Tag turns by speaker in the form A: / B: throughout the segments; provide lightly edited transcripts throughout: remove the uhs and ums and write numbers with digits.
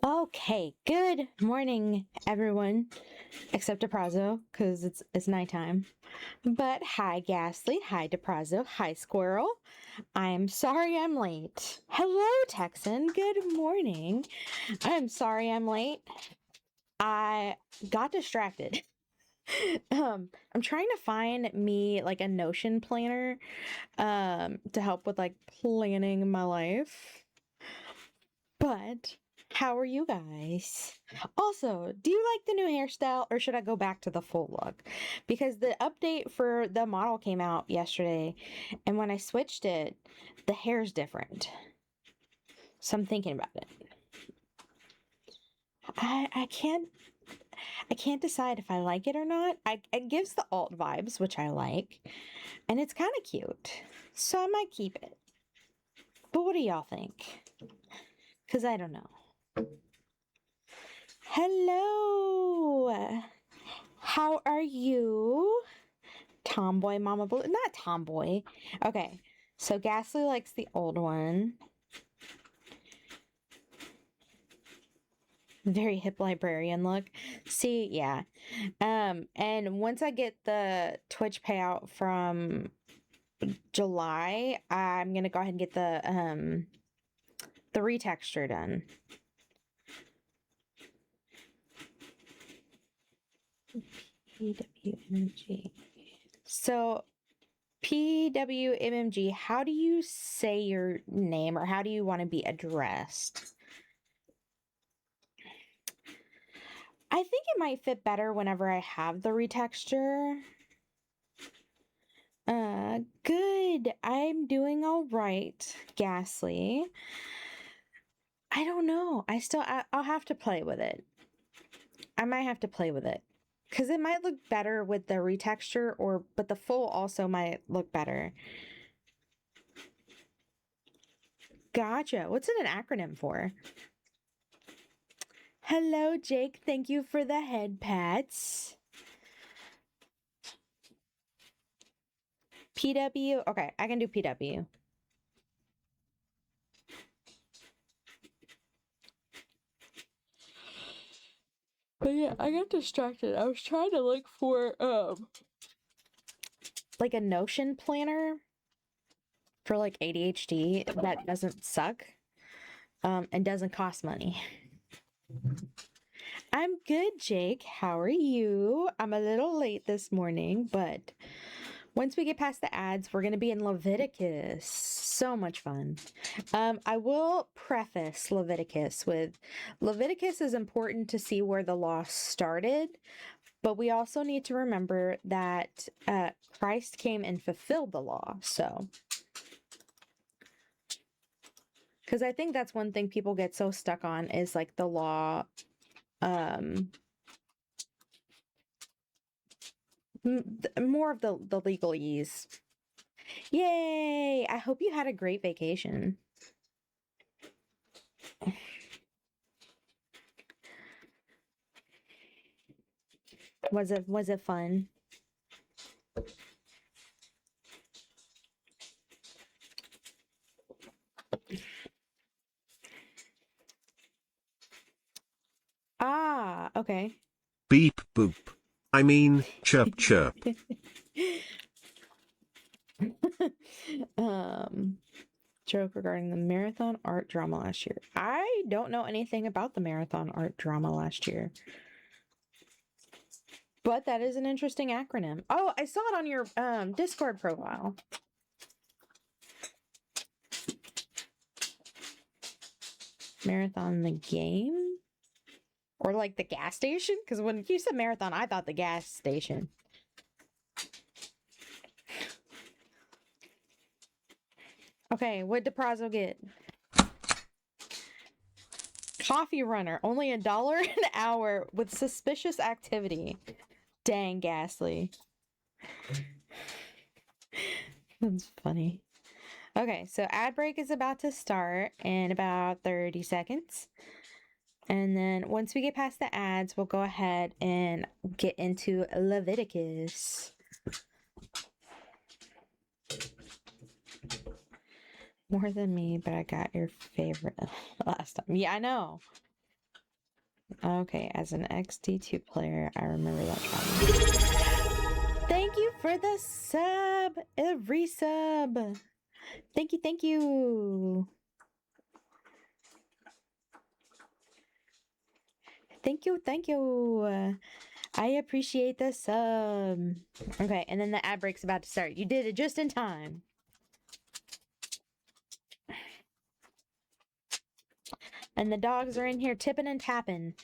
A: Okay, good morning, everyone, except DePrazzo, because it's nighttime. But hi, Ghastly. Hi, DePrazzo. Hi, Squirrel. I'm sorry I'm late. Hello, Texan. Good morning. I'm sorry I'm late. I got distracted. I'm trying to find me like a Notion planner to help with like planning my life. But how are you guys? Also, do you like the new hairstyle or should I go back to the full look? Because the update for the model came out yesterday, and when I switched it, the hair's different. So I'm thinking about it. I can't decide if I like it or not. It gives the alt vibes, which I like, and it's kind of cute. So I might keep it. But what do y'all think? Because I don't know. Hello. How are you? Tomboy Mama Blue. Not tomboy. Okay. So Ghastly likes the old one. Very hip librarian look. See, yeah. And once I get the Twitch payout from July, I'm gonna go ahead and get the retexture done. PWMG. So PWMMG, how do you say your name or how do you want to be addressed? I think it might fit better whenever I have the retexture. Good. I'm doing all right, Ghastly. I don't know. I'll have to play with it. I might have to play with it. Because it might look better with the retexture, but the full also might look better. Gotcha. What's it an acronym for? Hello, Jake. Thank you for the head pats. PW. Okay, I can do PW. But yeah, I got distracted. I was trying to look for like a Notion planner for like ADHD that doesn't suck and doesn't cost money. I'm good, Jake. How are you? I'm a little late this morning, but once we get past the ads, we're going to be in Leviticus. So much fun. I will preface Leviticus with Leviticus is important to see where the law started, but we also need to remember that Christ came and fulfilled the law. So, because I think that's one thing people get so stuck on is like the law. More of the legalese. Yay! I hope you had a great vacation. Was it fun? Ah, okay.
B: Beep boop. I mean, chirp chirp.
A: um Joke regarding the marathon art drama last year. I don't know anything about the marathon art drama last year. But that is an interesting acronym. Oh, I saw it on your Discord profile. Marathon the game? Or like the gas station? Because when you said marathon, I thought the gas station. Okay, what did DePrazzo get? Coffee runner, only $1 an hour with suspicious activity. Dang, Ghastly. That's funny. Okay, so ad break is about to start in about 30 seconds. And then once we get past the ads, we'll go ahead and get into Leviticus. More than me, but I got your favorite last time. Yeah, I know. Okay, as an XD2 player, I remember that trauma. Thank you for the sub, every sub. Thank you, thank you. Thank you, thank you. I appreciate the sub. Okay, and then the ad break's about to start. You did it just in time. And the dogs are in here tipping and tapping.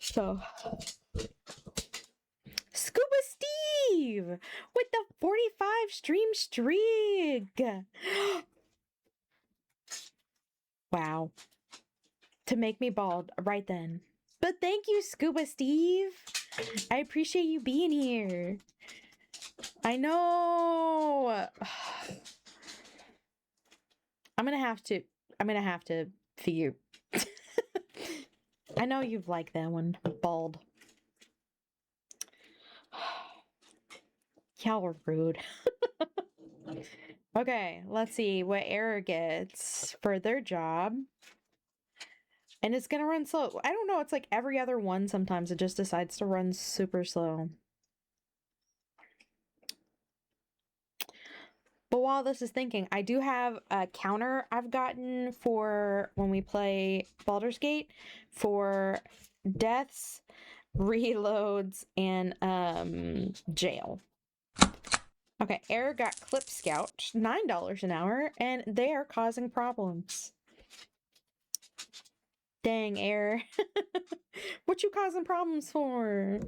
A: So, Scuba Steve with the 45 stream streak. Wow. To make me bald right then. But thank you, Scuba Steve. I appreciate you being here. I know. I'm gonna have to figure. I know you've liked that one, bald. Y'all are rude. Okay, let's see what Error gets for their job. And it's gonna run slow. I don't know, it's like every other one sometimes it just decides to run super slow. But while this is thinking, I do have a counter I've gotten for when we play Baldur's Gate for deaths, reloads, and jail. Okay, Air got Clip Scout, $9 an hour, and they are causing problems. Dang, Air. What you causing problems for?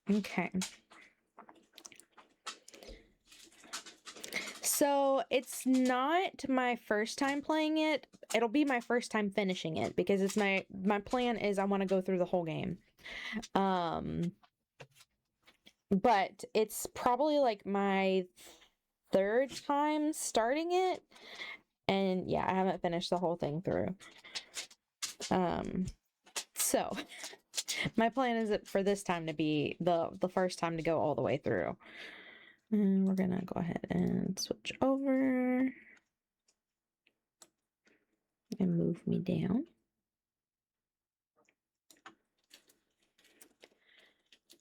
A: Okay. So it's not my first time playing it. It'll be my first time finishing it because it's my plan is I want to go through the whole game. But it's probably like my third time starting it. And yeah, I haven't finished the whole thing through. So my plan is for this time to be the first time to go all the way through. And we're gonna go ahead and switch over and move me down.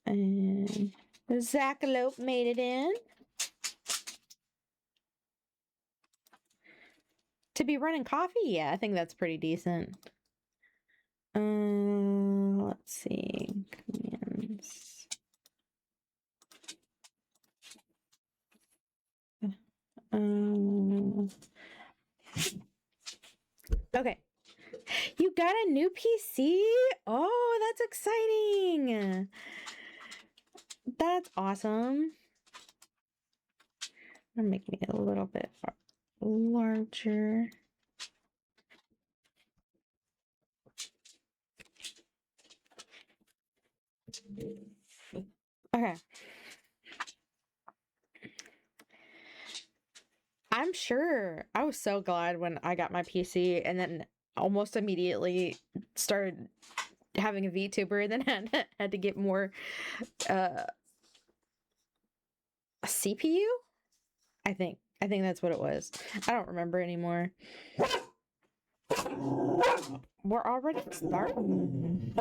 A: And Zackalope made it in. To be running coffee? Yeah, I think that's pretty decent. Let's see. Commands. Okay. You got a new PC? Oh, that's exciting. That's awesome. I'm making it a little bit larger. Okay. I'm sure. I was so glad when I got my PC and then almost immediately started having a VTuber and then had to get more a CPU? I think that's what it was. I don't remember anymore. We're already starting.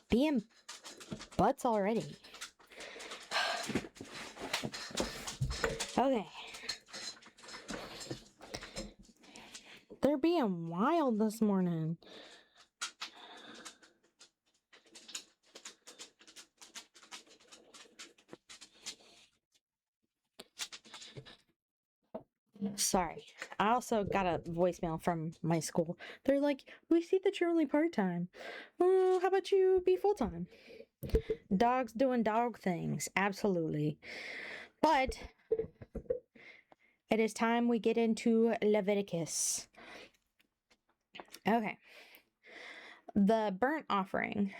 A: Being butts already. Okay. They're being wild this morning. Sorry. I also got a voicemail from my school. They're like, we see that you're only part time. Well, how about you be full time? Dogs doing dog things. Absolutely. But it is time we get into Leviticus. Okay. The burnt offering.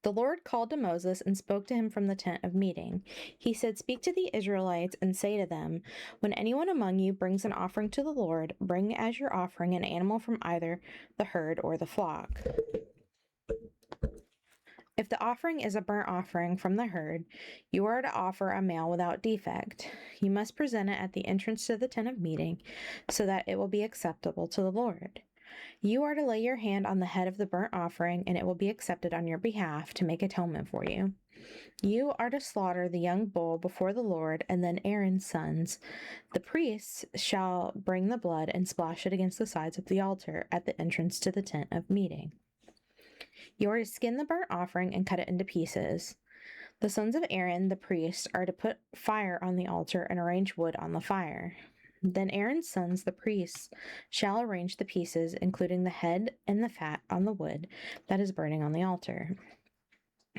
A: The Lord called to Moses and spoke to him from the tent of meeting. He said, Speak to the Israelites and say to them, When anyone among you brings an offering to the Lord, bring as your offering an animal from either the herd or the flock. If the offering is a burnt offering from the herd, you are to offer a male without defect. You must present it at the entrance to the tent of meeting, so that it will be acceptable to the Lord. You are to lay your hand on the head of the burnt offering, and it will be accepted on your behalf to make atonement for you. You are to slaughter the young bull before the Lord, and then Aaron's sons, the priests, shall bring the blood and splash it against the sides of the altar at the entrance to the tent of meeting. You are to skin the burnt offering and cut it into pieces. The sons of Aaron, the priest, are to put fire on the altar and arrange wood on the fire. Then Aaron's sons, the priests, shall arrange the pieces, including the head and the fat, on the wood that is burning on the altar.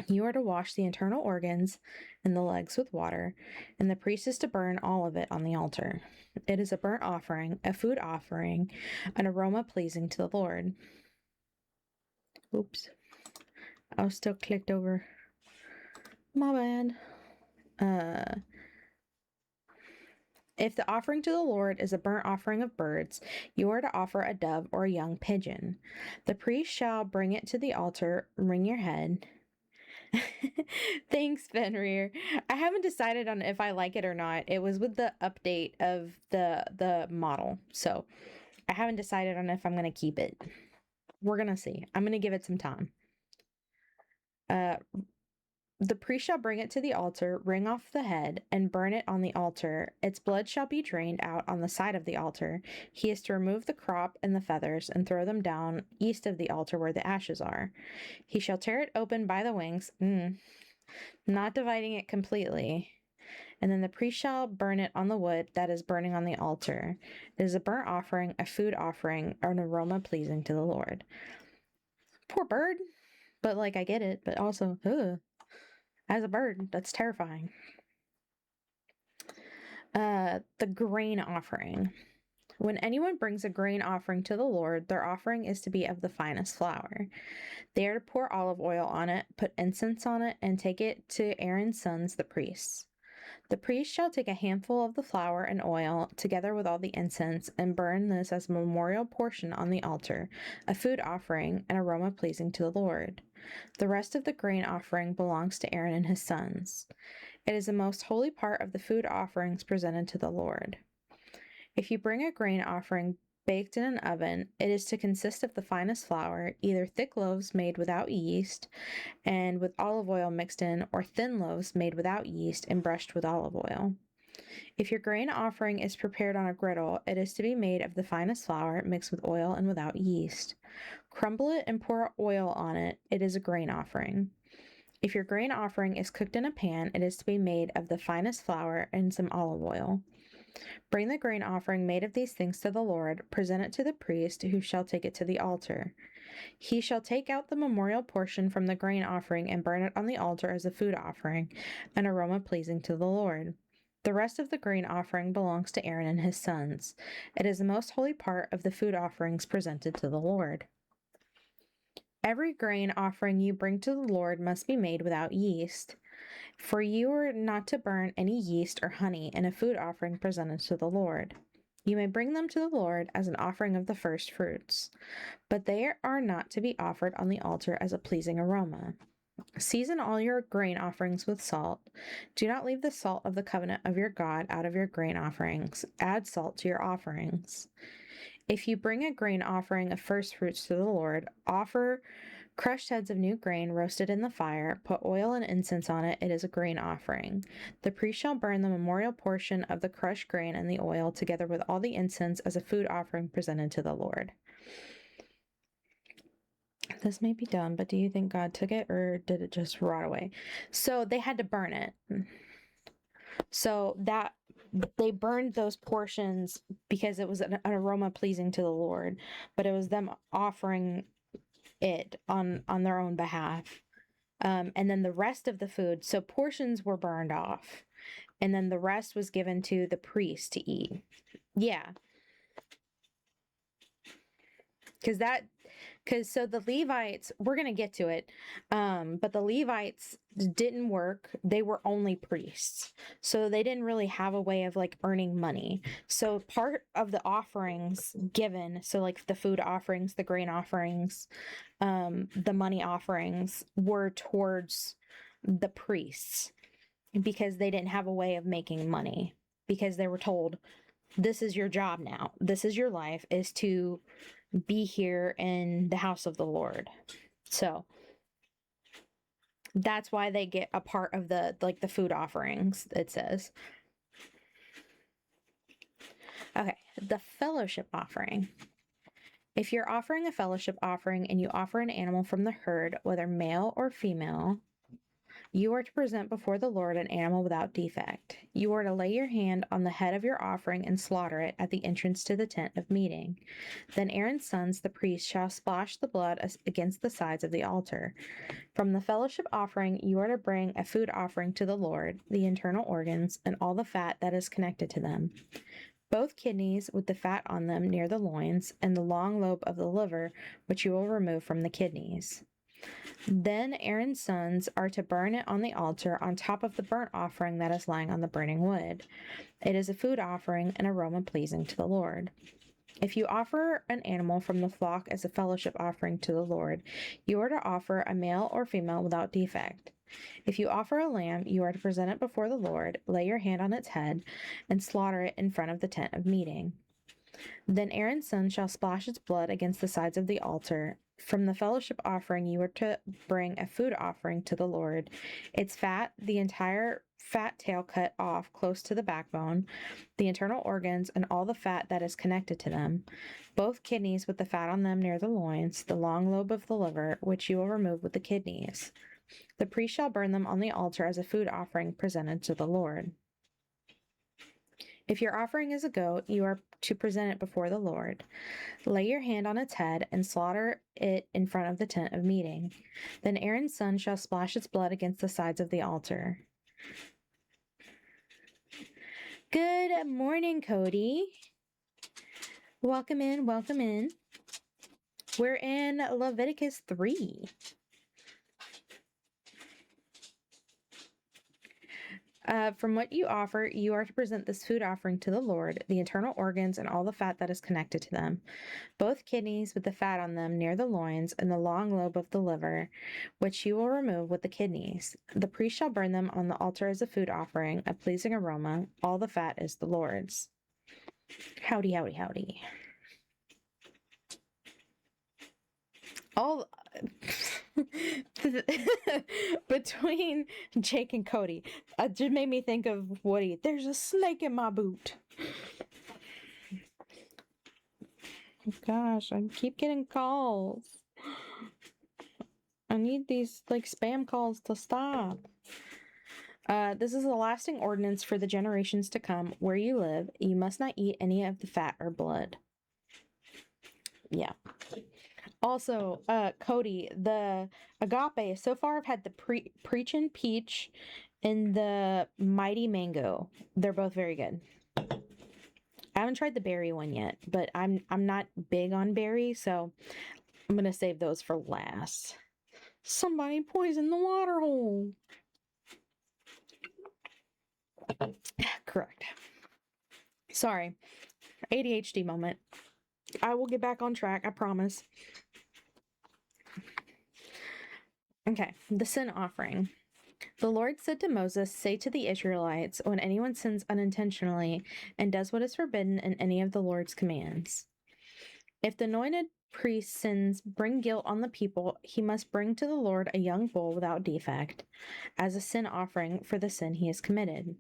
A: You are to wash the internal organs and the legs with water, and the priest is to burn all of it on the altar. It is a burnt offering, a food offering, an aroma pleasing to the Lord. Oops. I was still clicked over. My bad. If the offering to the Lord is a burnt offering of birds, you are to offer a dove or a young pigeon. The priest shall bring it to the altar, wring your head. Thanks, Fenrir. I haven't decided on if I like it or not. It was with the update of the model, so I haven't decided on if I'm gonna keep it. We're gonna see. I'm gonna give it some time. The priest shall bring it to the altar, wring off the head, and burn it on the altar. Its blood shall be drained out on the side of the altar. He is to remove the crop and the feathers and throw them down east of the altar where the ashes are. He shall tear it open by the wings, not dividing it completely. And then the priest shall burn it on the wood that is burning on the altar. It is a burnt offering, a food offering, or an aroma pleasing to the Lord. Poor bird. But, I get it. But also, as a bird, that's terrifying. The grain offering. When anyone brings a grain offering to the Lord, their offering is to be of the finest flour. They are to pour olive oil on it, put incense on it, and take it to Aaron's sons, the priests. The priest shall take a handful of the flour and oil, together with all the incense, and burn this as a memorial portion on the altar, a food offering, an aroma pleasing to the Lord. The rest of the grain offering belongs to Aaron and his sons. It is the most holy part of the food offerings presented to the Lord. If you bring a grain offering baked in an oven, it is to consist of the finest flour, either thick loaves made without yeast and with olive oil mixed in, or thin loaves made without yeast and brushed with olive oil. If your grain offering is prepared on a griddle, it is to be made of the finest flour mixed with oil and without yeast. Crumble it and pour oil on it. It is a grain offering. If your grain offering is cooked in a pan, it is to be made of the finest flour and some olive oil. Bring the grain offering made of these things to the Lord, present it to the priest, who shall take it to the altar. He shall take out the memorial portion from the grain offering and burn it on the altar as a food offering, an aroma pleasing to the Lord. The rest of the grain offering belongs to Aaron and his sons. It is the most holy part of the food offerings presented to the Lord. Every grain offering you bring to the Lord must be made without yeast, for you are not to burn any yeast or honey in a food offering presented to the Lord. You may bring them to the Lord as an offering of the first fruits, but they are not to be offered on the altar as a pleasing aroma. Season all your grain offerings with salt. Do not leave the salt of the covenant of your God out of your grain offerings. Add salt to your offerings. If you bring a grain offering of first fruits to the Lord, offer crushed heads of new grain roasted in the fire. Put oil and incense on it. It is a grain offering. The priest shall burn the memorial portion of the crushed grain and the oil, together with all the incense, as a food offering presented to the Lord. This may be done, but do you think God took it, or did it just rot away? So they had to burn it. So they burned those portions because it was an aroma pleasing to the Lord, but it was them offering it on their own behalf. And then the rest of the food, so portions were burned off, and then the rest was given to the priest to eat. Yeah, because so the Levites, we're gonna get to it, but the Levites didn't work. They were only priests, so they didn't really have a way of like earning money. So part of the offerings given, so like the food offerings, the grain offerings, the money offerings, were towards the priests because they didn't have a way of making money, because they were told, this is your job now, this is your life, is to be here in the house of the Lord. So that's why they get a part of the food offerings, it says. Okay, the fellowship offering. If you're offering a fellowship offering and you offer an animal from the herd, whether male or female, you are to present before the Lord an animal without defect. You are to lay your hand on the head of your offering and slaughter it at the entrance to the tent of meeting. Then Aaron's sons, the priests, shall splash the blood against the sides of the altar. From the fellowship offering, you are to bring a food offering to the Lord, the internal organs, and all the fat that is connected to them. Both kidneys with the fat on them near the loins, and the long lobe of the liver, which you will remove from the kidneys. Then Aaron's sons are to burn it on the altar on top of the burnt offering that is lying on the burning wood. It is a food offering, an aroma pleasing to the Lord. If you offer an animal from the flock as a fellowship offering to the Lord, you are to offer a male or female without defect. If you offer a lamb, you are to present it before the Lord, lay your hand on its head, and slaughter it in front of the tent of meeting. Then Aaron's son shall splash its blood against the sides of the altar. From the fellowship offering, you are to bring a food offering to the Lord. Its fat, the entire fat tail cut off close to the backbone, the internal organs, and all the fat that is connected to them, both kidneys with the fat on them near the loins, the long lobe of the liver, which you will remove with the kidneys. The priest shall burn them on the altar as a food offering presented to the Lord. If your offering is a goat, you are to present it before the Lord. Lay your hand on its head and slaughter it in front of the tent of meeting. Then Aaron's son shall splash its blood against the sides of the altar. Good morning, Cody. Welcome in, welcome in. We're in Leviticus 3. From what you offer, you are to present this food offering to the Lord, the internal organs and all the fat that is connected to them, both kidneys with the fat on them near the loins, and the long lobe of the liver, which you will remove with the kidneys. The priest shall burn them on the altar as a food offering, a pleasing aroma. All the fat is the Lord's. Howdy, howdy, howdy. All between Jake and Cody, it just made me think of Woody. There's a snake in my boot. Gosh, I keep getting calls. I need these like spam calls to stop. This is a lasting ordinance for the generations to come. Where you live, you must not eat any of the fat or blood. Yeah. Also, Cody, the agape, so far I've had the preachin' peach and the mighty mango. They're both very good. I haven't tried the berry one yet, but I'm not big on berry, so I'm gonna save those for last. Somebody poisoned the water hole. Correct. Sorry. ADHD moment. I will get back on track, I promise. Okay, the sin offering. The Lord said to Moses, say to the Israelites, when anyone sins unintentionally and does what is forbidden in any of the Lord's commands. If the anointed priest sins, bring guilt on the people, he must bring to the Lord a young bull without defect, as a sin offering for the sin he has committed.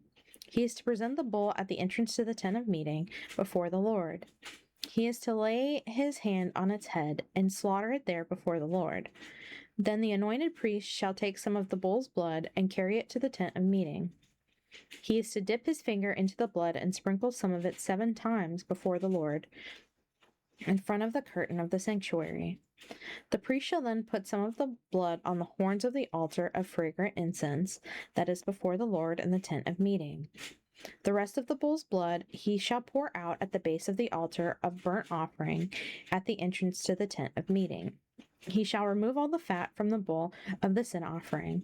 A: He is to present the bull at the entrance to the tent of meeting before the Lord. He is to lay his hand on its head and slaughter it there before the Lord. Then the anointed priest shall take some of the bull's blood and carry it to the tent of meeting. He is to dip his finger into the blood and sprinkle some of it 7 times before the Lord in front of the curtain of the sanctuary. The priest shall then put some of the blood on the horns of the altar of fragrant incense that is before the Lord in the tent of meeting. The rest of the bull's blood he shall pour out at the base of the altar of burnt offering at the entrance to the tent of meeting. He shall remove all the fat from the bull of the sin offering,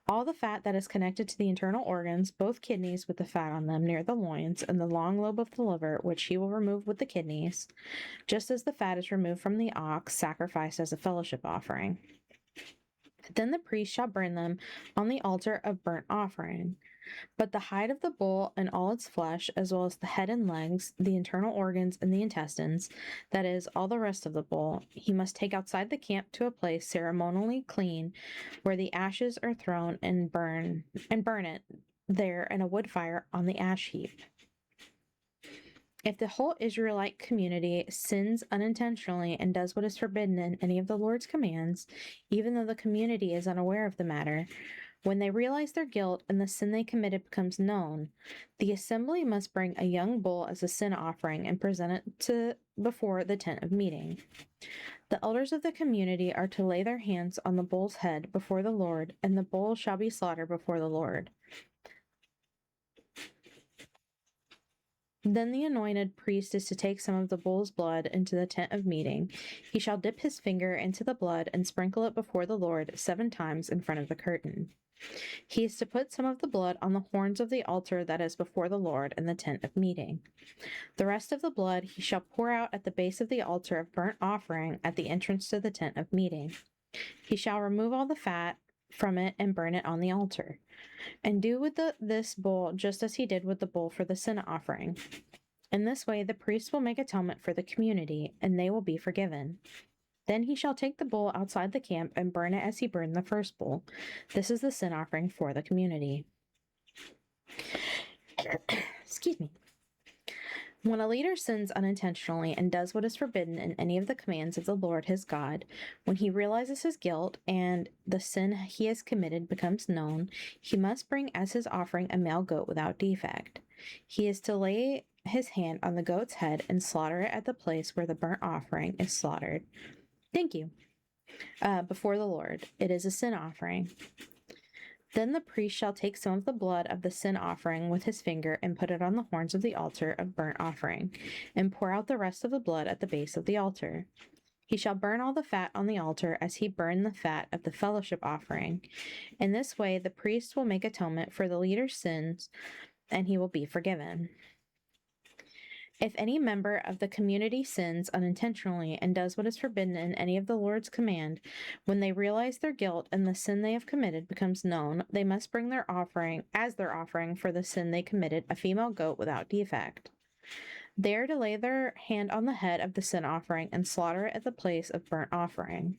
A: all the fat that is connected to the internal organs, both kidneys with the fat on them near the loins, and the long lobe of the liver, which he will remove with the kidneys, just as the fat is removed from the ox sacrificed as a fellowship offering. Then the priest shall burn them on the altar of burnt offering. But the hide of the bull and all its flesh, as well as the head and legs, the internal organs, and the intestines, that is, all the rest of the bull, he must take outside the camp to a place ceremonially clean, where the ashes are thrown and burn it there in a wood fire on the ash heap. If the whole Israelite community sins unintentionally and does what is forbidden in any of the Lord's commands, even though the community is unaware of the matter, when they realize their guilt and the sin they committed becomes known, the assembly must bring a young bull as a sin offering and present it before the tent of meeting. The elders of the community are to lay their hands on the bull's head before the Lord, and the bull shall be slaughtered before the Lord. Then the anointed priest is to take some of the bull's blood into the tent of meeting. He shall dip his finger into the blood and sprinkle it before the Lord 7 times in front of the curtain. He is to put some of the blood on the horns of the altar that is before the Lord in the tent of meeting. The rest of the blood he shall pour out at the base of the altar of burnt offering at the entrance to the tent of meeting. He shall remove all the fat from it and burn it on the altar, and do with this bull just as he did with the bull for the sin offering. In this way the priest will make atonement for the community, and they will be forgiven. Then he shall take the bull outside the camp and burn it as he burned the first bull. This is the sin offering for the community. Excuse me. When a leader sins unintentionally and does what is forbidden in any of the commands of the Lord his God, when he realizes his guilt and the sin he has committed becomes known, he must bring as his offering a male goat without defect. He is to lay his hand on the goat's head and slaughter it at the place where the burnt offering is slaughtered. Thank you. Before the Lord. It is a sin offering. Then the priest shall take some of the blood of the sin offering with his finger and put it on the horns of the altar of burnt offering, and pour out the rest of the blood at the base of the altar. He shall burn all the fat on the altar as he burned the fat of the fellowship offering. In this way the priest will make atonement for the leader's sins, and he will be forgiven. If any member of the community sins unintentionally and does what is forbidden in any of the Lord's command, when they realize their guilt and the sin they have committed becomes known, they must bring their offering for the sin they committed, a female goat without defect. They are to lay their hand on the head of the sin offering and slaughter it at the place of burnt offering.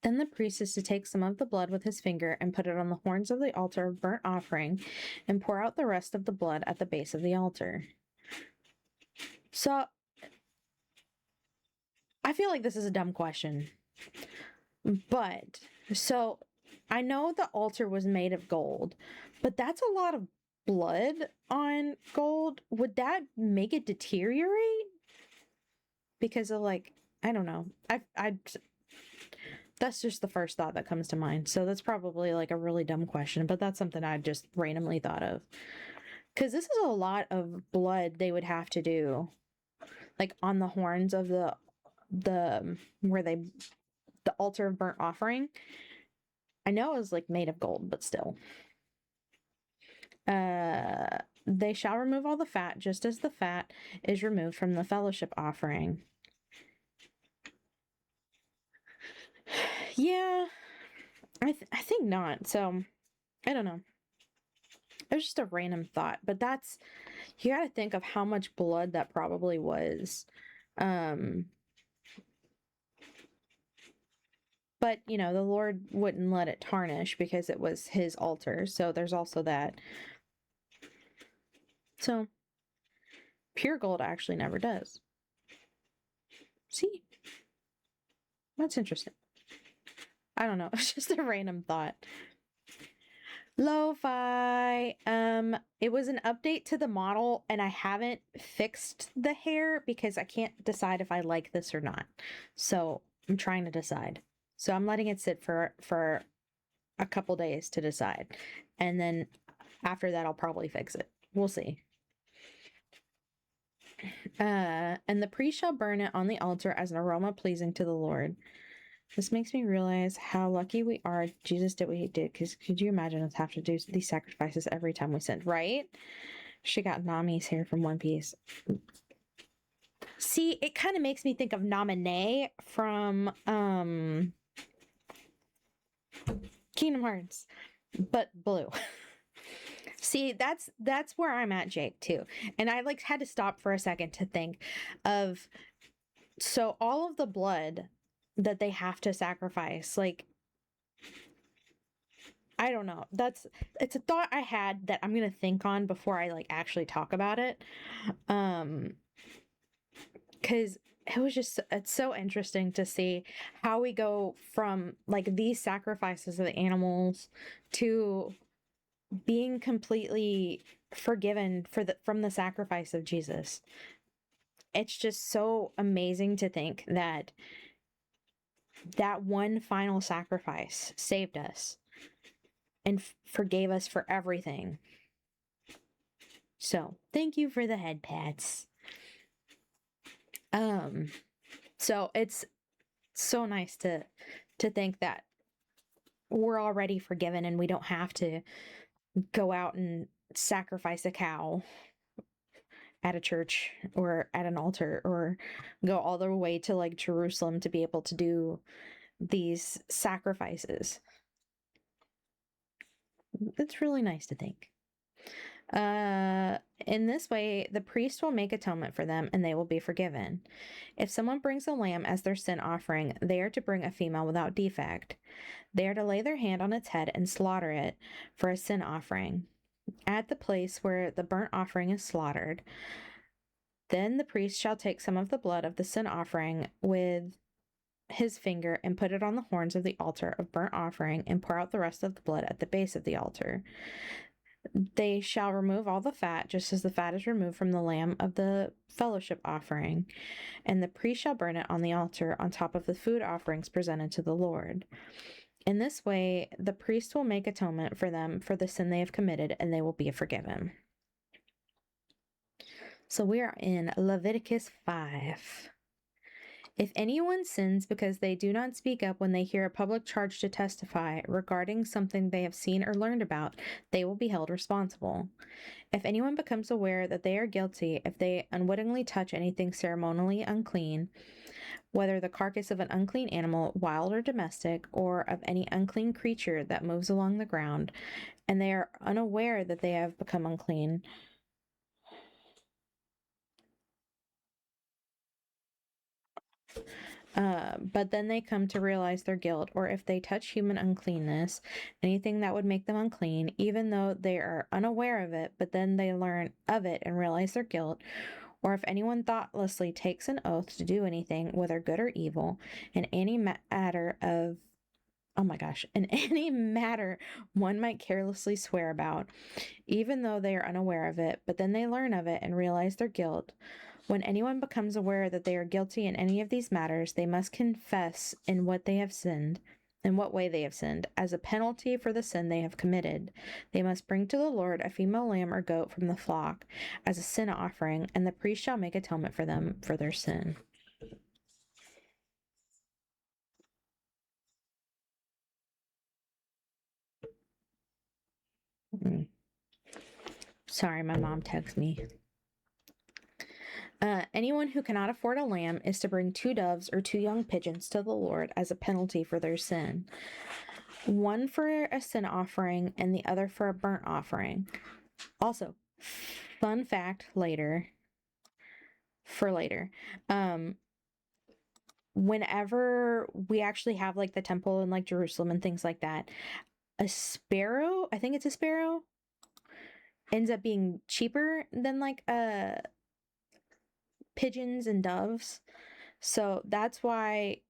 A: Then the priest is to take some of the blood with his finger and put it on the horns of the altar of burnt offering and pour out the rest of the blood at the base of the altar. So, I feel like this is a dumb question. But, so, I know the altar was made of gold, but that's a lot of blood on gold. Would that make it deteriorate? Because of, like, I don't know. That's just the first thought that comes to mind. So that's probably like a really dumb question, but that's something I just randomly thought of. Because this is a lot of blood they would have to do. Like on the horns of the altar of burnt offering. I know it was like made of gold, but still. They shall remove all the fat, just as the fat is removed from the fellowship offering. Yeah, I think not. So, I don't know. It was just a random thought, but you got to think of how much blood that probably was. But, the Lord wouldn't let it tarnish because it was his altar. So there's also that. So, pure gold actually never does. See? That's interesting. I don't know. It's just a random thought. Lo-fi. It was an update to the model, and I haven't fixed the hair because I can't decide if I like this or not. So I'm trying to decide. So I'm letting it sit for a couple days to decide, and then after that I'll probably fix it. We'll see. And the priest shall burn it on the altar as an aroma pleasing to the Lord. This makes me realize how lucky we are Jesus did what he did, because could you imagine us have to do these sacrifices every time we sin, right? She got Nami's hair from One Piece. See, it kind of makes me think of Naminé from Kingdom Hearts, but blue. See, that's where I'm at, Jake, too. And I like had to stop for a second to think of, so all of the blood that they have to sacrifice, like, I don't know. It's a thought I had that I'm gonna think on before I like actually talk about it. Because it was just, it's so interesting to see how we go from like these sacrifices of the animals to being completely forgiven from the sacrifice of Jesus. It's just so amazing to think that that one final sacrifice saved us and forgave us for everything. So, thank you for the head pats. So it's so nice to think that we're already forgiven and we don't have to go out and sacrifice a cow at a church or at an altar or go all the way to like Jerusalem to be able to do these sacrifices. It's really nice to think. In this way, the priest will make atonement for them and they will be forgiven. If someone brings a lamb as their sin offering, they are to bring a female without defect. They are to lay their hand on its head and slaughter it for a sin offering at the place where the burnt offering is slaughtered. Then the priest shall take some of the blood of the sin offering with his finger and put it on the horns of the altar of burnt offering and pour out the rest of the blood at the base of the altar. They shall remove all the fat, just as the fat is removed from the lamb of the fellowship offering, and the priest shall burn it on the altar on top of the food offerings presented to the Lord. In this way, the priest will make atonement for them for the sin they have committed, and they will be forgiven. So we are in Leviticus 5. If anyone sins because they do not speak up when they hear a public charge to testify regarding something they have seen or learned about, they will be held responsible. If anyone becomes aware that they are guilty if they unwittingly touch anything ceremonially unclean, whether the carcass of an unclean animal, wild or domestic, or of any unclean creature that moves along the ground, and they are unaware that they have become unclean, but then they come to realize their guilt, or if they touch human uncleanness, anything that would make them unclean, even though they are unaware of it, but then they learn of it and realize their guilt, or if anyone thoughtlessly takes an oath to do anything, whether good or evil, in any matter of oh my gosh, in any matter one might carelessly swear about, even though they are unaware of it, but then they learn of it and realize their guilt. When anyone becomes aware that they are guilty in any of these matters, they must confess in what they have sinned, in what way they have sinned, as a penalty for the sin they have committed. They must bring to the Lord a female lamb or goat from the flock as a sin offering, and the priest shall make atonement for them for their sin. Sorry, my mom texted me. Anyone who cannot afford a lamb is to bring 2 doves or 2 young pigeons to the Lord as a penalty for their sin. One for a sin offering and the other for a burnt offering. Also, fun fact later. Whenever we actually have like the temple in like Jerusalem and things like that, a sparrow, I think it's a sparrow, ends up being cheaper than like pigeons and doves. So that's why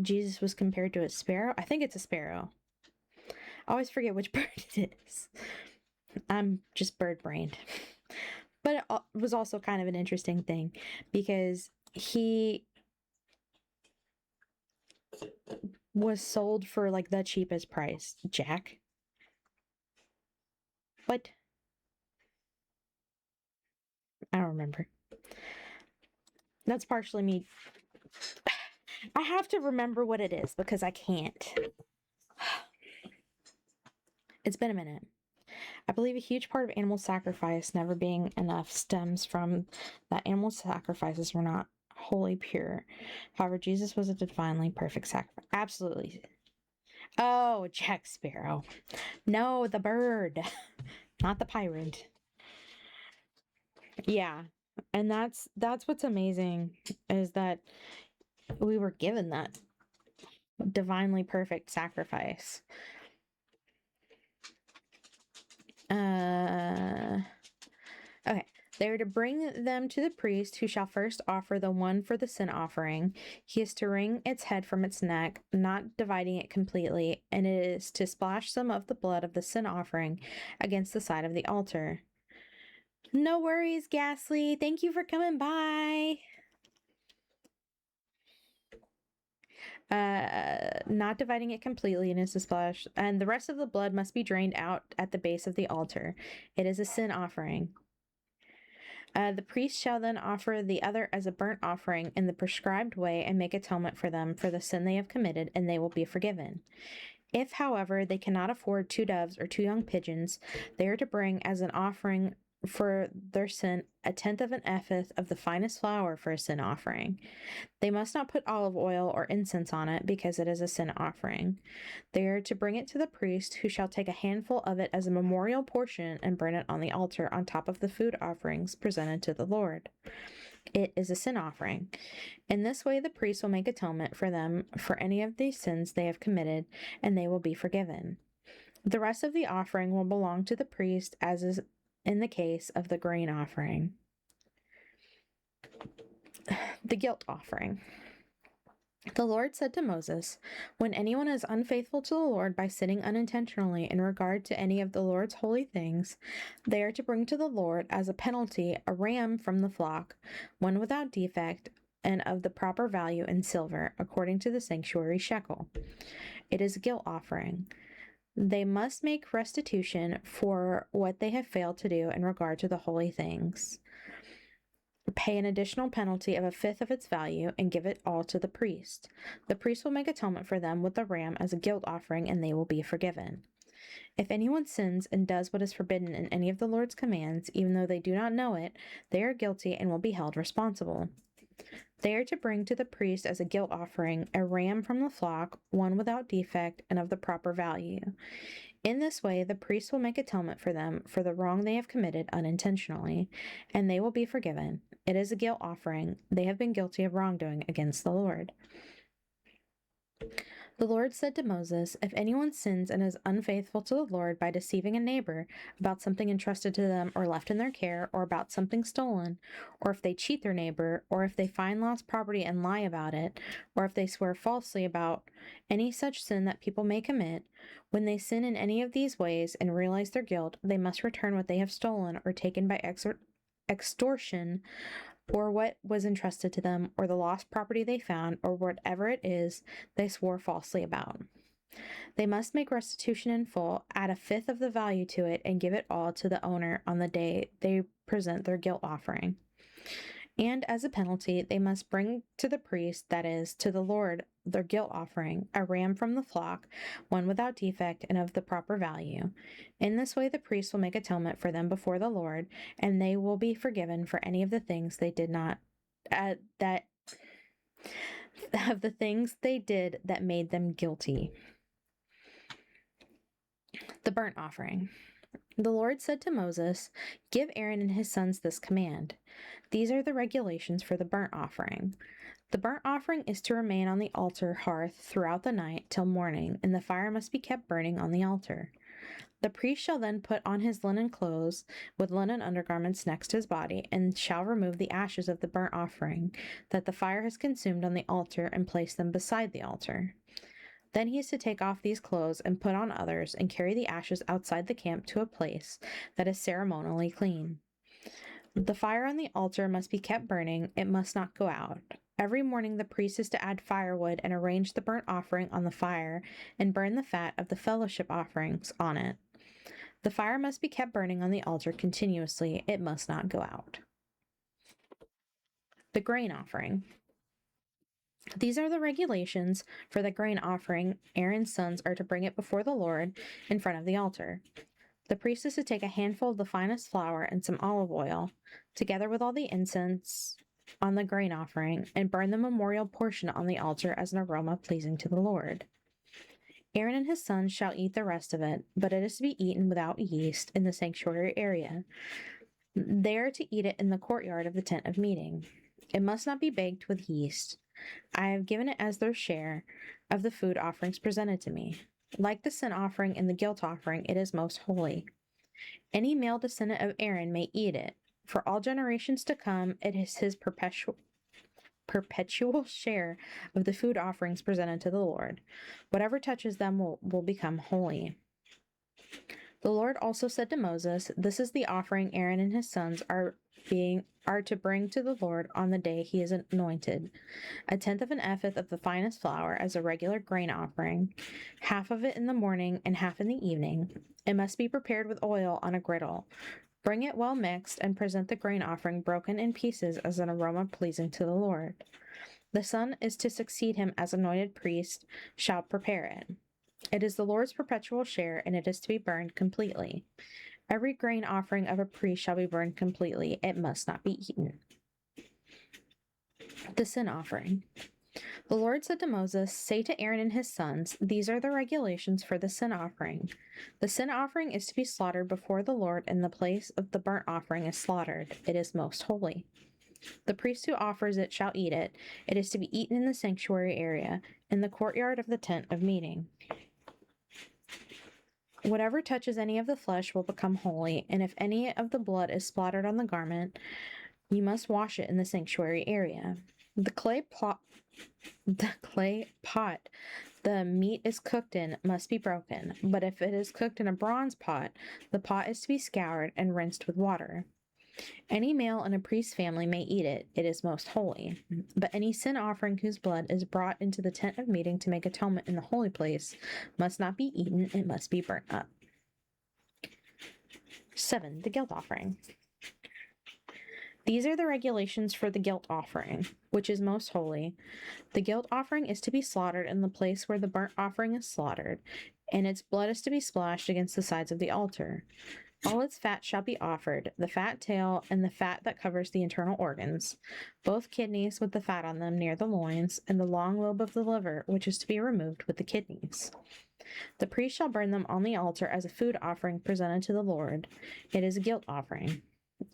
A: Jesus was compared to a sparrow. I think it's a sparrow. I always forget which bird it is. I'm just bird brained. But it was also kind of an interesting thing because he was sold for like the cheapest price. Jack? What? I don't remember. That's partially me. I have to remember what it is because I can't. It's been a minute. I believe a huge part of animal sacrifice never being enough stems from that animal sacrifices were not wholly pure. However, Jesus was a divinely perfect sacrifice. Absolutely. Oh, Jack Sparrow. No, the bird, not the pirate. Yeah. And that's what's amazing is that we were given that divinely perfect sacrifice. Okay. They are to bring them to the priest, who shall first offer the one for the sin offering. He is to wring its head from its neck, not dividing it completely, and it is to splash some of the blood of the sin offering against the side of the altar. No worries, Ghastly. Thank you for coming by. Not dividing it completely and is to splash, and the rest of the blood must be drained out at the base of the altar. It is a sin offering. The priest shall then offer the other as a burnt offering in the prescribed way and make atonement for them for the sin they have committed, and they will be forgiven. If, however, they cannot afford 2 doves or 2 young pigeons, they are to bring as an offering for their sin a tenth of an ephah of the finest flour for a sin offering. They must not put olive oil or incense on it because it is a sin offering. They are to bring it to the priest, who shall take a handful of it as a memorial portion and burn it on the altar on top of the food offerings presented to the Lord. It is a sin offering. In this way, the priest will make atonement for them for any of these sins they have committed, and they will be forgiven. The rest of the offering will belong to the priest, as is in the case of the grain offering. The guilt offering. The Lord said to Moses, "When anyone is unfaithful to the Lord by sinning unintentionally in regard to any of the Lord's holy things, they are to bring to the Lord as a penalty a ram from the flock, one without defect, and of the proper value in silver, according to the sanctuary shekel. It is a guilt offering. They must make restitution for what they have failed to do in regard to the holy things. Pay an additional penalty of a fifth of its value and give it all to the priest. The priest will make atonement for them with the ram as a guilt offering, and they will be forgiven. If anyone sins and does what is forbidden in any of the Lord's commands, even though they do not know it, they are guilty and will be held responsible. They are to bring to the priest as a guilt offering a ram from the flock, one without defect and of the proper value. In this way, the priest will make atonement for them for the wrong they have committed unintentionally, and they will be forgiven. It is a guilt offering. They have been guilty of wrongdoing against the Lord. The Lord said to Moses, "If anyone sins and is unfaithful to the Lord by deceiving a neighbor about something entrusted to them or left in their care, or about something stolen, or if they cheat their neighbor, or if they find lost property and lie about it, or if they swear falsely about any such sin that people may commit, when they sin in any of these ways and realize their guilt, they must return what they have stolen or taken by extortion, or what was entrusted to them, or the lost property they found, or whatever it is they swore falsely about. They must make restitution in full, add a fifth of the value to it, and give it all to the owner on the day they present their guilt offering. And as a penalty, they must bring to the priest, that is, to the Lord, their guilt offering, a ram from the flock, one without defect and of the proper value. In this way, the priest will make atonement for them before the Lord, and they will be forgiven for any of the things they did not of the things they did that made them guilty. The burnt offering. The Lord said to Moses, "Give Aaron and his sons this command. These are the regulations for the burnt offering. The burnt offering is to remain on the altar hearth throughout the night till morning, and the fire must be kept burning on the altar. The priest shall then put on his linen clothes with linen undergarments next his body, and shall remove the ashes of the burnt offering that the fire has consumed on the altar and place them beside the altar. Then he is to take off these clothes and put on others and carry the ashes outside the camp to a place that is ceremonially clean. The fire on the altar must be kept burning, it must not go out. Every morning the priest is to add firewood and arrange the burnt offering on the fire and burn the fat of the fellowship offerings on it. The fire must be kept burning on the altar continuously, it must not go out. The grain offering. These are the regulations for the grain offering. Aaron's sons are to bring it before the Lord in front of the altar. The priest is to take a handful of the finest flour and some olive oil, together with all the incense on the grain offering, and burn the memorial portion on the altar as an aroma pleasing to the Lord. Aaron and his sons shall eat the rest of it, but it is to be eaten without yeast in the sanctuary area. They are to eat it in the courtyard of the tent of meeting. It must not be baked with yeast. I have given it as their share of the food offerings presented to me. Like the sin offering and the guilt offering, it is most holy. Any male descendant of Aaron may eat it. For all generations to come, it is his perpetual share of the food offerings presented to the Lord. Whatever touches them will become holy. The Lord also said to Moses, "This is the offering Aaron and his sons are to bring to the Lord on the day he is anointed: a tenth of an ephah of the finest flour as a regular grain offering, half of it in the morning and half in the evening. It must be prepared with oil on a griddle. Bring it well mixed and present the grain offering broken in pieces as an aroma pleasing to the Lord. The son is to succeed him as anointed priest shall prepare it. It is the Lord's perpetual share, and it is to be burned completely. Every grain offering of a priest shall be burned completely. It must not be eaten." The sin offering. The Lord said to Moses, "Say to Aaron and his sons, these are the regulations for the sin offering. The sin offering is to be slaughtered before the Lord in the place of the burnt offering is slaughtered. It is most holy. The priest who offers it shall eat it. It is to be eaten in the sanctuary area, in the courtyard of the tent of meeting. Whatever touches any of the flesh will become holy, and if any of the blood is splattered on the garment, you must wash it in the sanctuary area. The clay pot the meat is cooked in must be broken, but if it is cooked in a bronze pot, the pot is to be scoured and rinsed with water. Any male in a priest's family may eat it. It is most holy. But any sin offering whose blood is brought into the tent of meeting to make atonement in the holy place must not be eaten. It must be burnt up. 7. The guilt offering. These are the regulations for the guilt offering, which is most holy. The guilt offering is to be slaughtered in the place where the burnt offering is slaughtered, and its blood is to be splashed against the sides of the altar. All its fat shall be offered, the fat tail and the fat that covers the internal organs, both kidneys with the fat on them near the loins, and the long lobe of the liver, which is to be removed with the kidneys. The priest shall burn them on the altar as a food offering presented to the Lord. It is a guilt offering.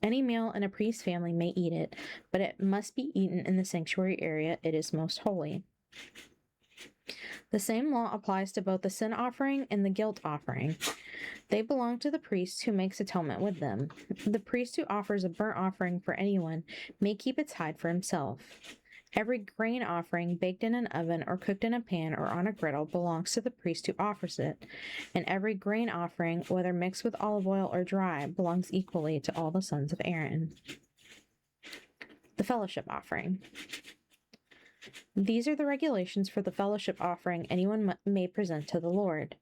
A: Any male in a priest's family may eat it, but it must be eaten in the sanctuary area. It is most holy. The same law applies to both the sin offering and the guilt offering. They belong to the priest who makes atonement with them. The priest who offers a burnt offering for anyone may keep its hide for himself. Every grain offering baked in an oven or cooked in a pan or on a griddle belongs to the priest who offers it, and every grain offering, whether mixed with olive oil or dry, belongs equally to all the sons of Aaron. The fellowship offering. These are the regulations for the fellowship offering anyone may present to the Lord.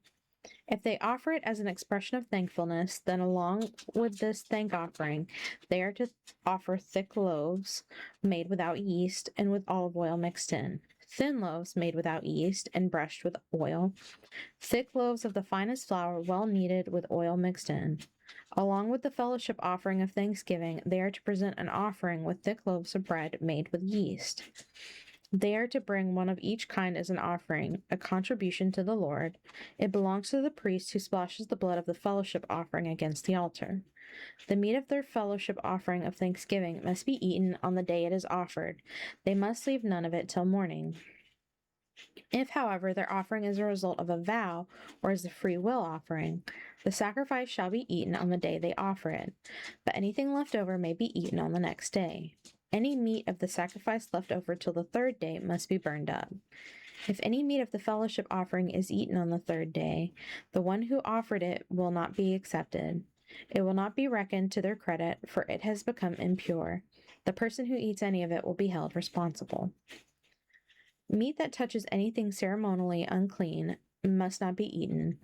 A: If they offer it as an expression of thankfulness, then along with this thank offering, they are to offer thick loaves made without yeast and with olive oil mixed in, thin loaves made without yeast and brushed with oil, thick loaves of the finest flour well kneaded with oil mixed in. Along with the fellowship offering of thanksgiving, they are to present an offering with thick loaves of bread made with yeast. They are to bring one of each kind as an offering, a contribution to the Lord. It belongs to the priest who splashes the blood of the fellowship offering against the altar. The meat of their fellowship offering of thanksgiving must be eaten on the day it is offered. They must leave none of it till morning. If, however, their offering is a result of a vow or is a free will offering, the sacrifice shall be eaten on the day they offer it, but anything left over may be eaten on the next day. Any meat of the sacrifice left over till the third day must be burned up. If any meat of the fellowship offering is eaten on the third day, the one who offered it will not be accepted. It will not be reckoned to their credit, for it has become impure. The person who eats any of it will be held responsible. Meat that touches anything ceremonially unclean must not be eaten.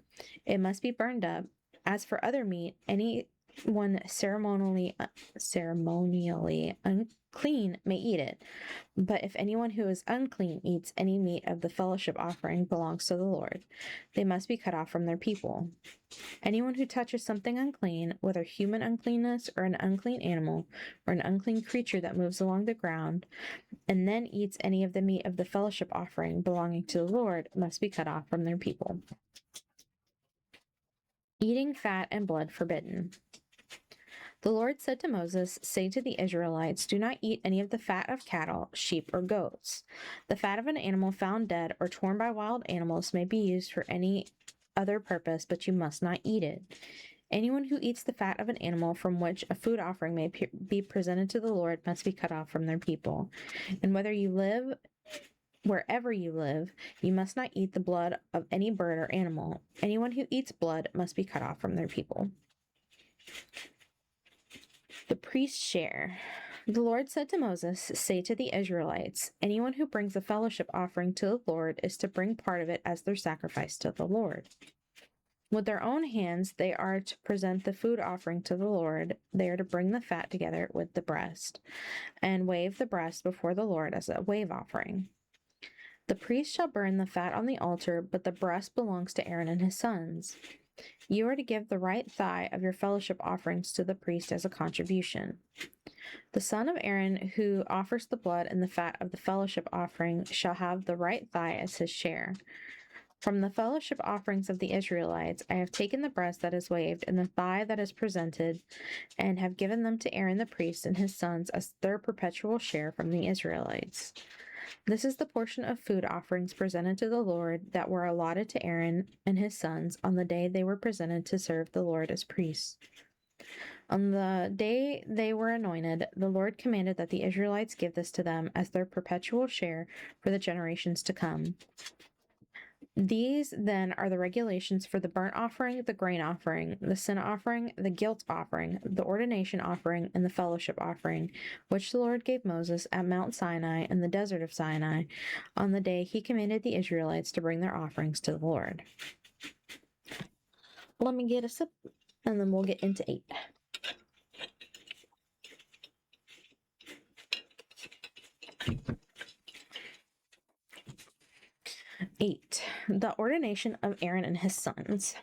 A: It must be burned up. As for other meat, anyone ceremonially unclean may eat it. But if anyone who is unclean eats any meat of the fellowship offering belongs to the Lord, they must be cut off from their people. Anyone who touches something unclean, whether human uncleanness or an unclean animal or an unclean creature that moves along the ground, and then eats any of the meat of the fellowship offering belonging to the Lord, must be cut off from their people. Eating fat and blood forbidden. The Lord said to Moses, "Say to the Israelites, do not eat any of the fat of cattle, sheep, or goats. The fat of an animal found dead or torn by wild animals may be used for any other purpose, but you must not eat it. Anyone who eats the fat of an animal from which a food offering may be presented to the Lord must be cut off from their people. And wherever you live, you must not eat the blood of any bird or animal. Anyone who eats blood must be cut off from their people." The priest's share. The Lord said to Moses, "Say to the Israelites, anyone who brings a fellowship offering to the Lord is to bring part of it as their sacrifice to the Lord. With their own hands, they are to present the food offering to the Lord. They are to bring the fat together with the breast and wave the breast before the Lord as a wave offering. The priest shall burn the fat on the altar, but the breast belongs to Aaron and his sons. You are to give the right thigh of your fellowship offerings to the priest as a contribution. The son of Aaron who offers the blood and the fat of the fellowship offering shall have the right thigh as his share. From the fellowship offerings of the Israelites, I have taken the breast that is waved and the thigh that is presented, and have given them to Aaron the priest and his sons as their perpetual share from the Israelites. This is the portion of food offerings presented to the Lord that were allotted to Aaron and his sons on the day they were presented to serve the Lord as priests. On the day they were anointed, the Lord commanded that the Israelites give this to them as their perpetual share for the generations to come. These, then, are the regulations for the burnt offering, the grain offering, the sin offering, the guilt offering, the ordination offering, and the fellowship offering, which the Lord gave Moses at Mount Sinai in the desert of Sinai on the day he commanded the Israelites to bring their offerings to the Lord. Let me get a sip, and then we'll get into 8. The ordination of Aaron and his sons.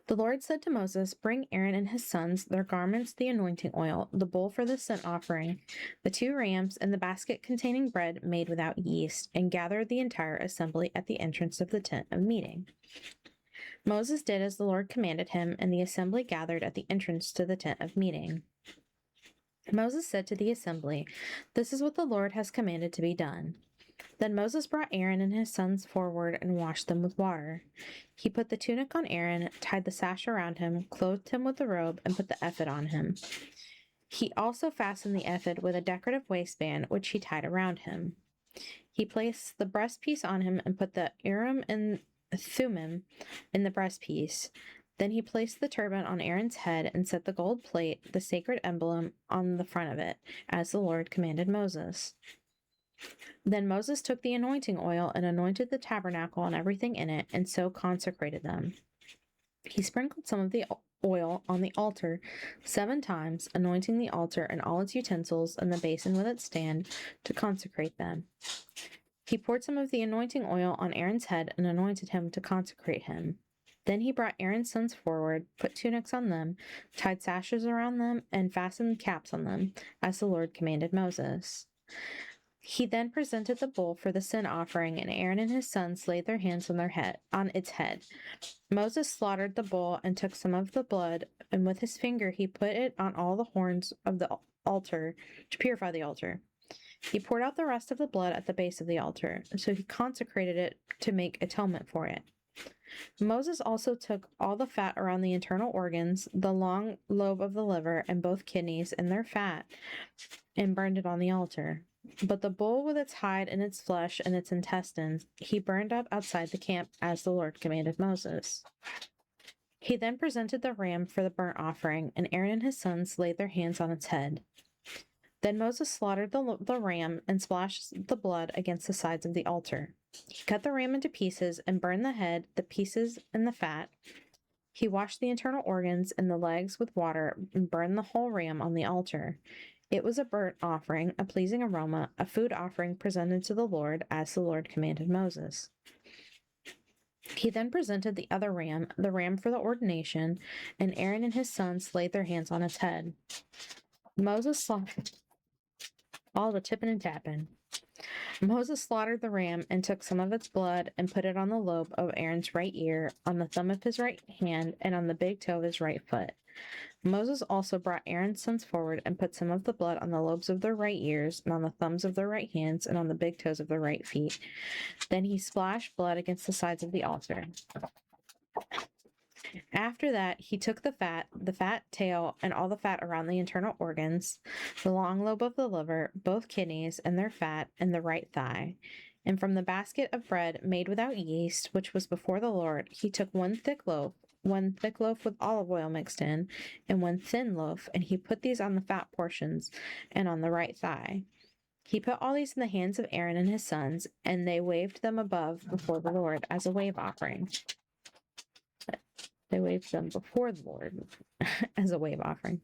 A: The Lord said to Moses, "Bring Aaron and his sons, their garments, the anointing oil, the bowl for the sin offering, the 2 rams, and the basket containing bread made without yeast, and gather the entire assembly at the entrance of the tent of meeting." Moses did as the Lord commanded him, and the assembly gathered at the entrance to the tent of meeting. Moses said to the assembly, "This is what the Lord has commanded to be done." Then Moses brought Aaron and his sons forward and washed them with water. He put the tunic on Aaron, tied the sash around him, clothed him with the robe, and put the ephod on him. He also fastened the ephod with a decorative waistband, which he tied around him. He placed the breastpiece on him and put the Urim and Thummim in the breastpiece. Then he placed the turban on Aaron's head and set the gold plate, the sacred emblem, on the front of it, as the Lord commanded Moses. Then Moses took the anointing oil and anointed the tabernacle and everything in it, and so consecrated them. He sprinkled some of the oil on the altar 7 times, anointing the altar and all its utensils and the basin with its stand to consecrate them. He poured some of the anointing oil on Aaron's head and anointed him to consecrate him. Then he brought Aaron's sons forward, put tunics on them, tied sashes around them, and fastened caps on them, as the Lord commanded Moses. He then presented the bull for the sin offering, and Aaron and his sons laid their hands on its head. Moses slaughtered the bull and took some of the blood, and with his finger he put it on all the horns of the altar to purify the altar. He poured out the rest of the blood at the base of the altar, so he consecrated it to make atonement for it. Moses also took all the fat around the internal organs, the long lobe of the liver, and both kidneys and their fat, and burned it on the altar. But the bull with its hide and its flesh and its intestines he burned up outside the camp as the Lord commanded Moses. He then presented the ram for the burnt offering, and Aaron and his sons laid their hands on its head. Then Moses slaughtered the ram and splashed the blood against the sides of the altar. He cut the ram into pieces and burned the head, the pieces, and the fat. He washed the internal organs and the legs with water and burned the whole ram on the altar. It was a burnt offering, a pleasing aroma, a food offering presented to the Lord as the Lord commanded Moses. He then presented the other ram, the ram for the ordination, and Aaron and his sons laid their hands on its head. Moses slaughtered all the tipping and tapping. Moses slaughtered the ram and took some of its blood and put it on the lobe of Aaron's right ear, on the thumb of his right hand, and on the big toe of his right foot. Moses also brought Aaron's sons forward and put some of the blood on the lobes of their right ears, and on the thumbs of their right hands, and on the big toes of their right feet. Then he splashed blood against the sides of the altar. After that, he took the fat tail, and all the fat around the internal organs, the long lobe of the liver, both kidneys and their fat, and the right thigh. And from the basket of bread made without yeast, which was before the Lord, he took one thick loaf with olive oil mixed in, and one thin loaf, and he put these on the fat portions and on the right thigh. He put all these in the hands of Aaron and his sons, and they waved them above before the Lord as a wave offering. They waved them before the Lord as a wave offering.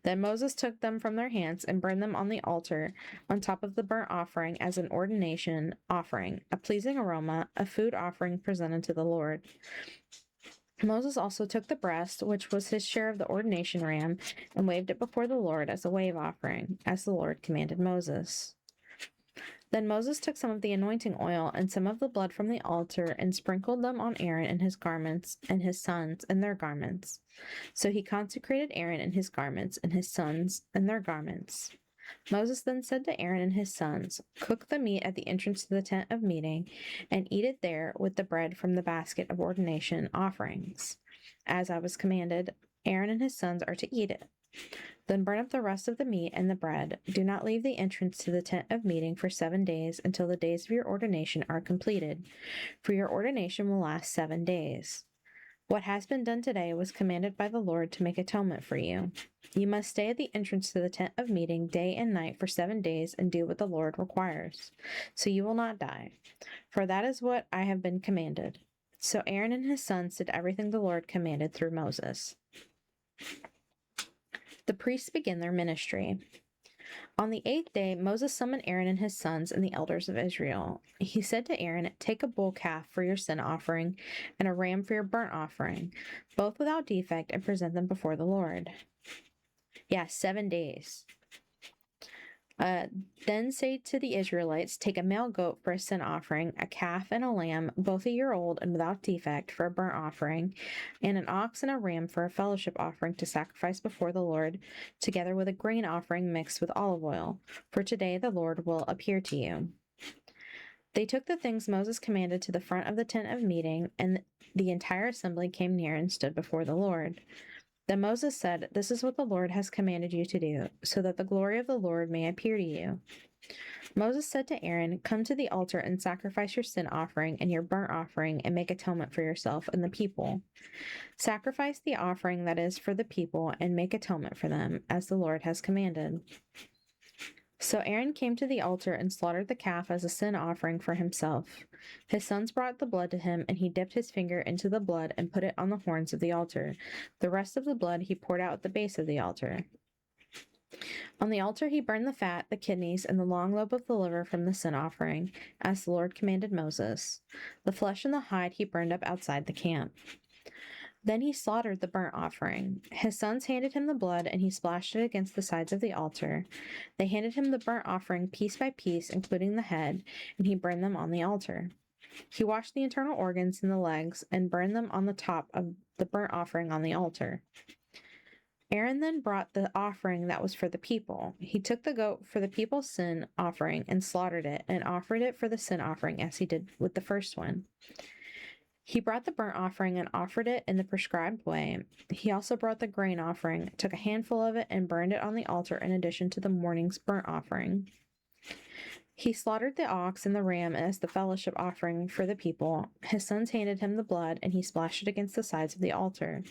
A: Then Moses took them from their hands and burned them on the altar on top of the burnt offering as an ordination offering, a pleasing aroma, a food offering presented to the Lord. Moses also took the breast, which was his share of the ordination ram, and waved it before the Lord as a wave offering, as the Lord commanded Moses. Then Moses took some of the anointing oil and some of the blood from the altar and sprinkled them on Aaron and his garments, and his sons and their garments. So he consecrated Aaron and his garments, and his sons and their garments. Moses then said to Aaron and his sons, "Cook the meat at the entrance to the tent of meeting, and eat it there with the bread from the basket of ordination offerings. As I was commanded, Aaron and his sons are to eat it. Then burn up the rest of the meat and the bread. Do not leave the entrance to the tent of meeting for 7 days until the days of your ordination are completed, for your ordination will last 7 days. What has been done today was commanded by the Lord to make atonement for you. You must stay at the entrance to the tent of meeting day and night for 7 days and do what the Lord requires, so you will not die, for that is what I have been commanded." So Aaron and his sons did everything the Lord commanded through Moses. The priests begin their ministry. On the 8th day, Moses summoned Aaron and his sons and the elders of Israel. He said to Aaron, "Take a bull calf for your sin offering and a ram for your burnt offering, both without defect, and present them before the Lord." 7 days. Then say to the Israelites, "Take a male goat for a sin offering, a calf and a lamb, both a year old and without defect, for a burnt offering, and an ox and a ram for a fellowship offering to sacrifice before the Lord, together with a grain offering mixed with olive oil. For today the Lord will appear to you." They took the things Moses commanded to the front of the tent of meeting, and the entire assembly came near and stood before the Lord. Then Moses said, "This is what the Lord has commanded you to do, so that the glory of the Lord may appear to you." Moses said to Aaron, "Come to the altar and sacrifice your sin offering and your burnt offering and make atonement for yourself and the people. Sacrifice the offering that is for the people and make atonement for them, as the Lord has commanded." So Aaron came to the altar and slaughtered the calf as a sin offering for himself. His sons brought the blood to him, and he dipped his finger into the blood and put it on the horns of the altar. The rest of the blood he poured out at the base of the altar. On the altar he burned the fat, the kidneys, and the long lobe of the liver from the sin offering, as the Lord commanded Moses. The flesh and the hide he burned up outside the camp. Then he slaughtered the burnt offering. His sons handed him the blood, and he splashed it against the sides of the altar. They handed him the burnt offering piece by piece, including the head, and he burned them on the altar. He washed the internal organs and the legs, and burned them on the top of the burnt offering on the altar. Aaron then brought the offering that was for the people. He took the goat for the people's sin offering and slaughtered it, and offered it for the sin offering as he did with the first one. He brought the burnt offering and offered it in the prescribed way. He also brought the grain offering, took a handful of it, and burned it on the altar in addition to the morning's burnt offering. He slaughtered the ox and the ram as the fellowship offering for the people. His sons handed him the blood, and he splashed it against the sides of the altar.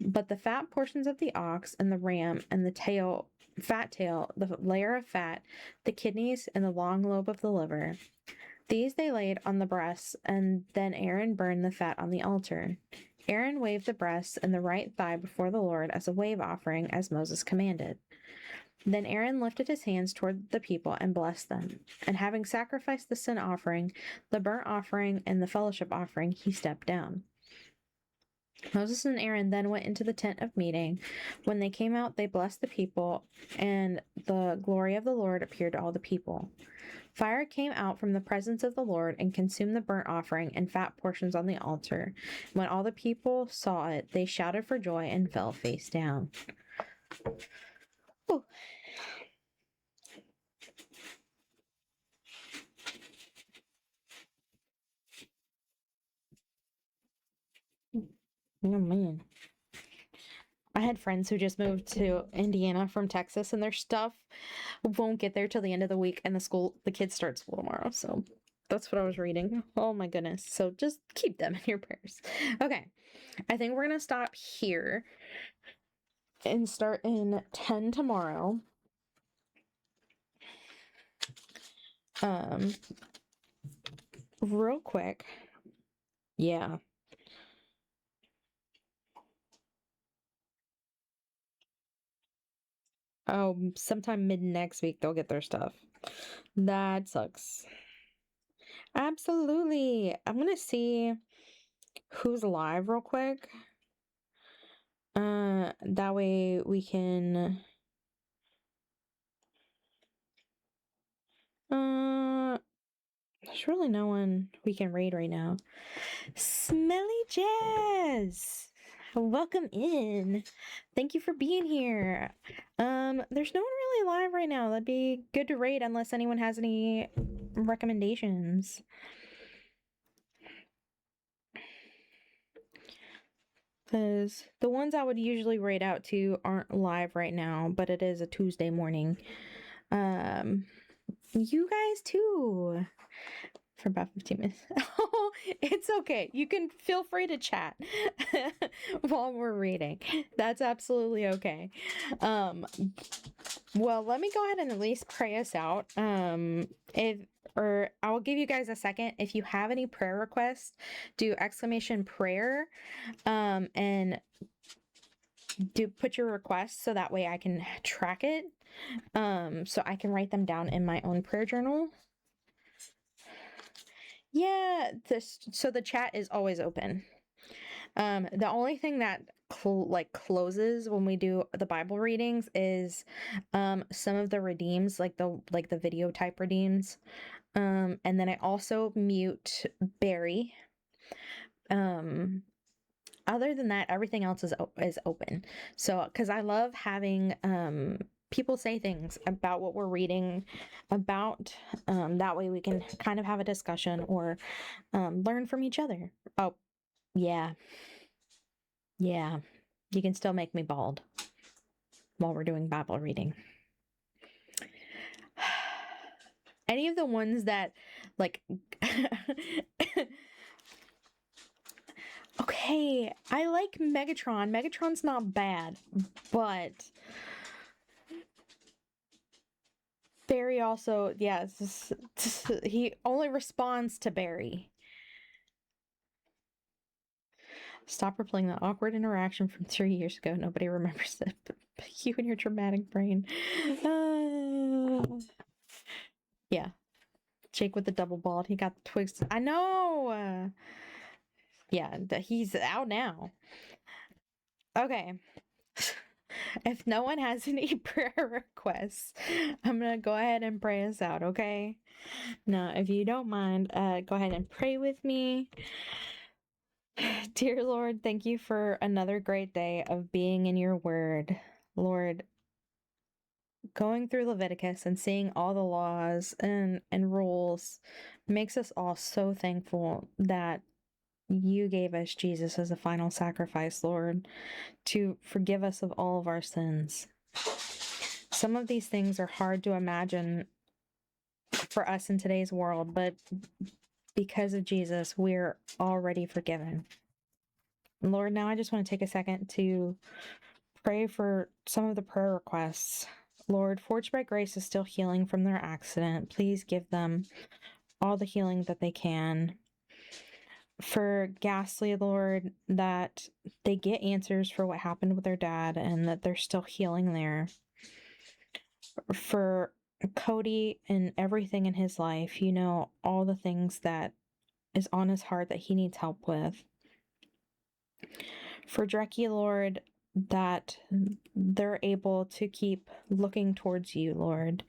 A: But the fat portions of the ox and the ram and the fat tail, the layer of fat, the kidneys, and the long lobe of the liver, these they laid on the breasts, and then Aaron burned the fat on the altar. Aaron waved the breasts and the right thigh before the Lord as a wave offering, as Moses commanded. Then Aaron lifted his hands toward the people and blessed them. And having sacrificed the sin offering, the burnt offering, and the fellowship offering, he stepped down. Moses and Aaron then went into the tent of meeting. When they came out, they blessed the people, and the glory of the Lord appeared to all the people. Fire came out from the presence of the Lord and consumed the burnt offering and fat portions on the altar. When all the people saw it, they shouted for joy and fell face down. Ooh. Oh man. I had friends who just moved to Indiana from Texas, and their stuff won't get there till the end of the week, and the kids start school tomorrow. So that's what I was reading. Oh my goodness. So just keep them in your prayers. Okay. I think we're gonna stop here and start in 10 tomorrow. Real quick. Yeah. Oh, sometime mid next week they'll get their stuff. That sucks. Absolutely. I'm gonna see who's live real quick. That way we can there's really no one we can raid right now. Smelly Jazz! Welcome in. Thank you for being here. There's no one really live right now. That'd be good to raid unless anyone has any recommendations. Because the ones I would usually raid out to aren't live right now, but it is a Tuesday morning. You guys too. For about 15 minutes. Oh, it's okay. You can feel free to chat while we're reading. That's absolutely okay. Well, let me go ahead and at least pray us out. I will give you guys a second. If you have any prayer requests, do exclamation prayer, and do put your requests so that way I can track it. So I can write them down in my own prayer journal. Yeah, so the chat is always open. The only thing that closes when we do the Bible readings is some of the redeems, like the video type redeems. And then I also mute Barry. Other than that, everything else is open. So, because I love having people say things about what we're reading about. That way we can kind of have a discussion or learn from each other. Oh, yeah. Yeah. You can still make me bald while we're doing Bible reading. Any of the ones that, like... Okay, I like Megatron. Megatron's not bad, but... Barry also, yes, he only responds to Barry. Stop replaying that awkward interaction from 3 years ago. Nobody remembers it, but you and your dramatic brain. Yeah. Jake with the double bald. He got the twigs. I know. Yeah, he's out now. Okay. If no one has any prayer requests, I'm going to go ahead and pray us out, okay? Now, if you don't mind, go ahead and pray with me. Dear Lord, thank you for another great day of being in your word. Lord, going through Leviticus and seeing all the laws and rules makes us all so thankful that you gave us Jesus as a final sacrifice, Lord, to forgive us of all of our sins. Some of these things are hard to imagine for us in today's world, but because of Jesus, we're already forgiven. Lord, now I just want to take a second to pray for some of the prayer requests. Lord, Forged by Grace is still healing from their accident. Please give them all the healing that they can. For Ghastly, Lord, that they get answers for what happened with their dad and that they're still healing there. For Cody and everything in his life, you know, all the things that is on his heart that he needs help with. For Dreki, Lord, that they're able to keep looking towards you, Lord,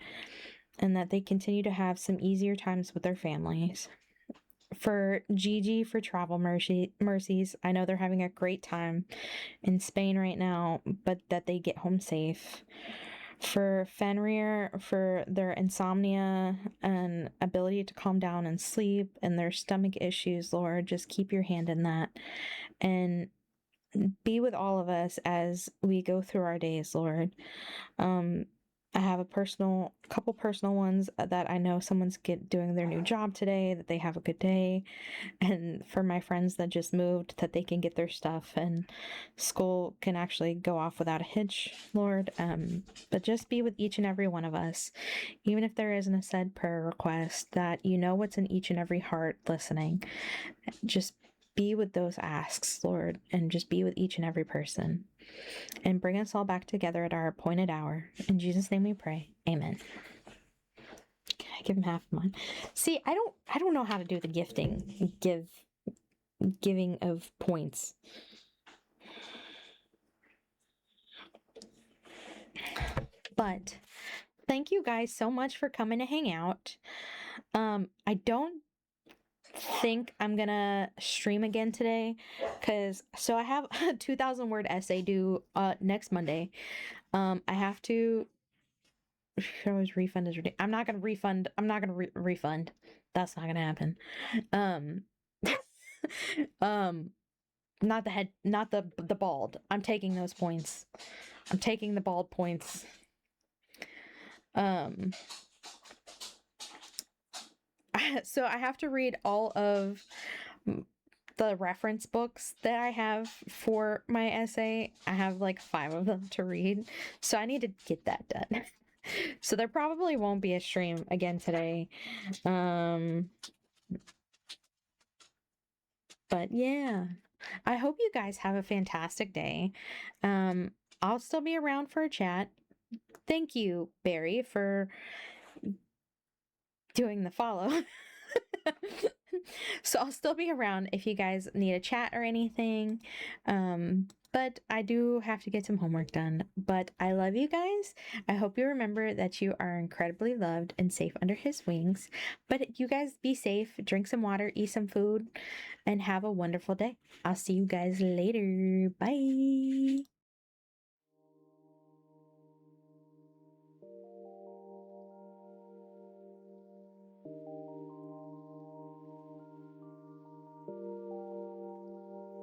A: and that they continue to have some easier times with their families. For Gigi, for travel mercies, I know they're having a great time in Spain right now, but that they get home safe. For Fenrir, for their insomnia and ability to calm down and sleep and their stomach issues, Lord, just keep your hand in that and be with all of us as we go through our days, Lord. I have a couple personal ones that I know someone's doing their new job today, that they have a good day. And for my friends that just moved, that they can get their stuff and school can actually go off without a hitch, Lord. But just be with each and every one of us, even if there isn't a said prayer request, that you know what's in each and every heart listening. Just be with those asks, Lord, and just be with each and every person. And bring us all back together at our appointed hour. In Jesus' name we pray. Amen. I give him half of mine. See, I don't know how to do the giving of points. But thank you guys so much for coming to hang out. I don't think I'm gonna stream again today because I have a 2,000 word essay due next Monday. I have to should always refund is ridiculous. I'm not gonna refund. That's not gonna happen. Um not the bald. I'm taking those points. I'm taking the bald points. So I have to read all of the reference books that I have for my essay. I have like 5 of them to read. So I need to get that done. So there probably won't be a stream again today. But yeah, I hope you guys have a fantastic day. I'll still be around for a chat. Thank you, Barry, for doing the follow. So I'll still be around if you guys need a chat or anything. But I do have to get some homework done. But I love you guys. I hope you remember that you are incredibly loved and safe under his wings. But you guys be safe, drink some water, eat some food, and have a wonderful day. I'll see you guys later. Bye.